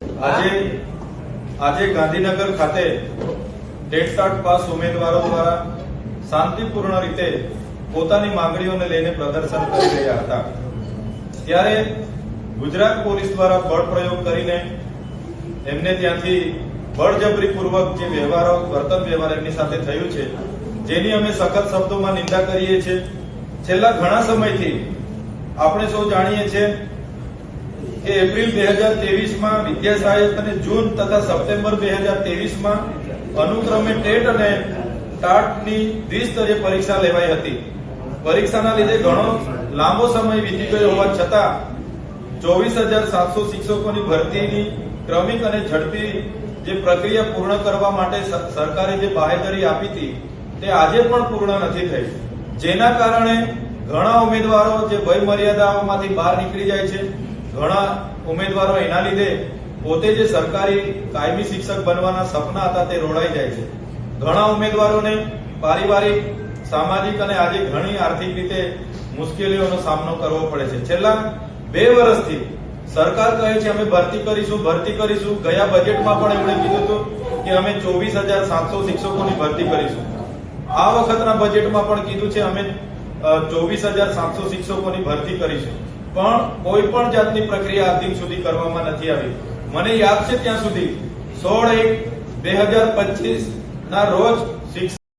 આજે ગાંધીનગર ખાતે TET pass ઉમેદવારો દ્વારા શાંતિપૂર્ણ રીતે પોતાની માંગણીઓને લઈને પ્રદર્શન કરી રહ્યા હતા ત્યારે ગુજરાત પોલીસ દ્વારા બળ પ્રયોગ કરીને એમને ત્યાંથી બળજબરીપૂર્વક જે વર્તન વ્યવહાર એમની સાથે થયું છે જેની અમે સખત શબ્દોમાં નિંદા કરીએ છીએ। છેલ્લા ઘણા સમયથી આપણે સૌ જાણીએ છીએ કે એપ્રિલ 2023માં વિદ્યા સહાયક અને જૂન તથા સપ્ટેમ્બર 2023માં અનુક્રમે ટેટ અને ટાટની દ્વિસ્તરીય પરીક્ષા લેવાઈ હતી। પરીક્ષાના લીધે ઘણો લાંબો સમય વીતી ગયો હોવા છતાં 24,700 શિક્ષકોની ભરતીની ક્રમિક અને ઝડપી જે પ્રક્રિયા પૂર્ણ કરવા માટે સરકારે જે બાહેધરી આપી હતી તે આજે પણ પૂર્ણ નથી થઈ, જેના કારણે ઘણા ઉમેદવારો જે વય મર્યાદાઓમાંથી બહાર નીકળી જાય છે। ઘણા ઉમેદવારો એના લીધે પોતે જે સરકારી કાયમી શિક્ષક બનવાના સપના હતા તે રોડાઈ જાય છે। ઘણા ઉમેદવારોને પારિવારિક, સામાજિક અને આજે ઘણી આર્થિક રીતે મુશ્કેલીઓનો સામનો કરવો પડે છે। છેલ્લા 2 વર્ષથી સરકાર કહે છે અમે ભરતી કરીશું। ગયા બજેટમાં પણ એમણે કીધું હતું કે અમે 24,700 શિક્ષકોની ભરતી કરીશું। આ વખતના બજેટમાં પણ કીધું છે અમે 24,700 શિક્ષકોની ભરતી કરીશું, પણ કોઈ પણ જાતની પ્રક્રિયા અંતિમ સુધી કરવામાં નથી આવી। મને યાદ છે ત્યાં સુધી 16/1/2025 ના રોજ